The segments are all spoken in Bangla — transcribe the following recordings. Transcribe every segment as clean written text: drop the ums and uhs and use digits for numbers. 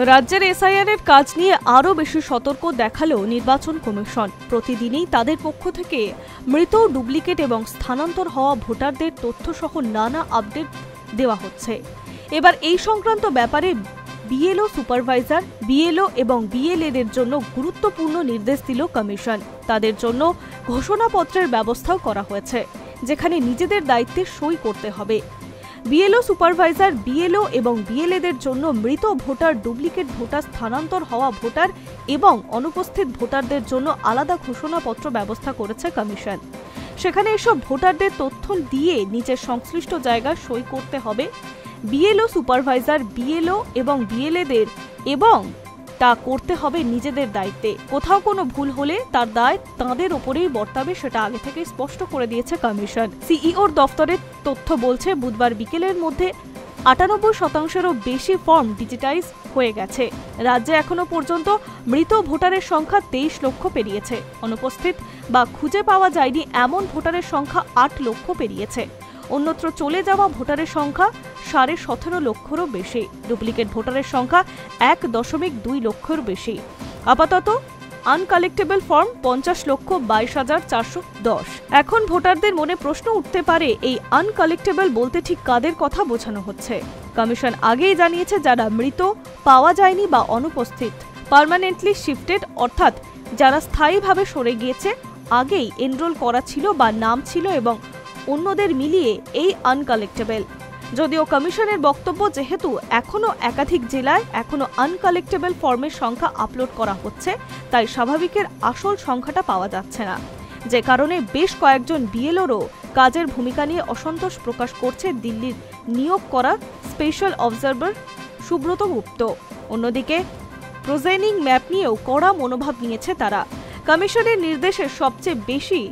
রাজ্যের এসআইআর এর কাজ নিয়ে আরও বেশি সতর্ক দেখালো নির্বাচন কমিশন। প্রতিদিনই তাদের পক্ষ থেকে মৃত, ডুপ্লিকেট এবং স্থানান্তর হওয়া ভোটারদের তথ্যসহ নানা আপডেট দেওয়া হচ্ছে। এবার এই সংক্রান্ত ব্যাপারে বিএলও সুপারভাইজার, বিএলও এবং বিএলএদের জন্য গুরুত্বপূর্ণ নির্দেশ দিল কমিশন। তাদের জন্য ঘোষণাপত্রের ব্যবস্থাও করা হয়েছে, যেখানে নিজেদের দায়িত্বে সই করতে হবে। বিএলও সুপারভাইজার, বিএলও এবং বিএলএদের জন্য মৃত ভোটার, ডুপ্লিকেট ভোটার, স্থানান্তর হওয়া ভোটার এবং অনুপস্থিত ভোটারদের জন্য আলাদা ঘোষণাপত্র ব্যবস্থা করেছে কমিশন। সেখানে এসব ভোটারদের তথ্য দিয়ে নিজের সংশ্লিষ্ট জায়গায় সই করতে হবে। বিএলও সুপারভাইজার, বিএলও এবং বিএলএদের এবং তা করতে হবে নিজেদের দায়িত্বে। কোথাও কোনো ভুল হলে তার দায় তাঁদের ওপরেই বর্তাবে, সেটা আগে থেকে স্পষ্ট করে দিয়েছে কমিশন। সিইওর দফতরের তথ্য বলছে, বুধবার বিকেলের মধ্যে ৯৮%-এরও বেশি ফর্ম ডিজিটাইজ হয়ে গেছে। রাজ্যে এখনো পর্যন্ত মৃত ভোটারের সংখ্যা ২৩ লক্ষ পেরিয়েছে। অনুপস্থিত বা খুঁজে পাওয়া যায়নি এমন ভোটারের সংখ্যা ৮ লক্ষ পেরিয়েছে। অন্যত্র চলে যাওয়া ভোটারের সংখ্যা ১৭.৫ লক্ষেরও বেশি। ডুপ্লিকেট ভোটারের সংখ্যা ১.২ লক্ষের বেশি। আপাতত আনকালেক্টেবল ফর্ম ৫০,২২,৪১০। এখন ভোটারদের মনে প্রশ্ন উঠতে পারে, এই আনকালেক্টেবল বলতে ঠিক কাদের কথা বোঝানো হচ্ছে? কমিশন আগেই জানিয়েছে, যারা মৃত, পাওয়া যায়নি বা অনুপস্থিত, পার্মানেন্টলি শিফটেড অর্থাৎ যারা স্থায়ীভাবে সরে গিয়েছে, আগেই এনরোল করা ছিল বা নাম ছিল এবং অন্যদের মিলিয়ে এই আনকালেক্টেবল। যদিও কমিশনের বক্তব্য, যেহেতু এখনো একাধিক জেলায় এখনো আনকালেক্টেবল ফর্মের সংখ্যা আপলোড করা হচ্ছে, তাই স্বাভাবিকের আসল সংখ্যাটা পাওয়া যাচ্ছে না, যে কারণে বেশ কয়েকজন বিএলওরও কাজের ভূমিকা নিয়ে অসন্তোষ প্রকাশ করছে দিল্লির নিয়োগ করা স্পেশাল অবজারভার সুব্রত গুপ্ত। অন্যদিকে প্রোজেনিং ম্যাপ নিয়েও কড়া মনোভাব নিয়েছে তারা। কমিশনের নির্দেশে সবচেয়ে বেশি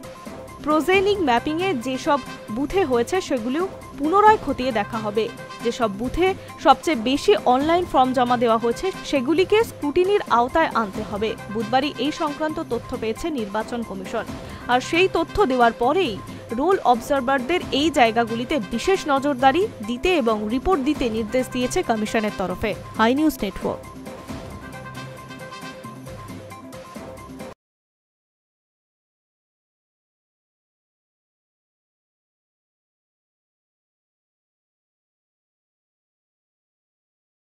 প্রোজেনিং ম্যাপিংয়ে যেসব বুথে হয়েছে সেগুলো পুনরায় খতিয়ে দেখা হবে। যেসব বুথে সবচেয়ে বেশি অনলাইন ফর্ম জমা দেওয়া হয়েছে সেগুলিকে স্ক্রুটিনির আওতায় আনতে হবে। বুধবারই এই সংক্রান্ত তথ্য পেয়েছে নির্বাচন কমিশন। আর সেই তথ্য দেওয়ার পরেই রোল অবজারভারদের এই জায়গাগুলিতে বিশেষ নজরদারি দিতে এবং রিপোর্ট দিতে নির্দেশ দিয়েছে কমিশনের তরফে। Hi News network.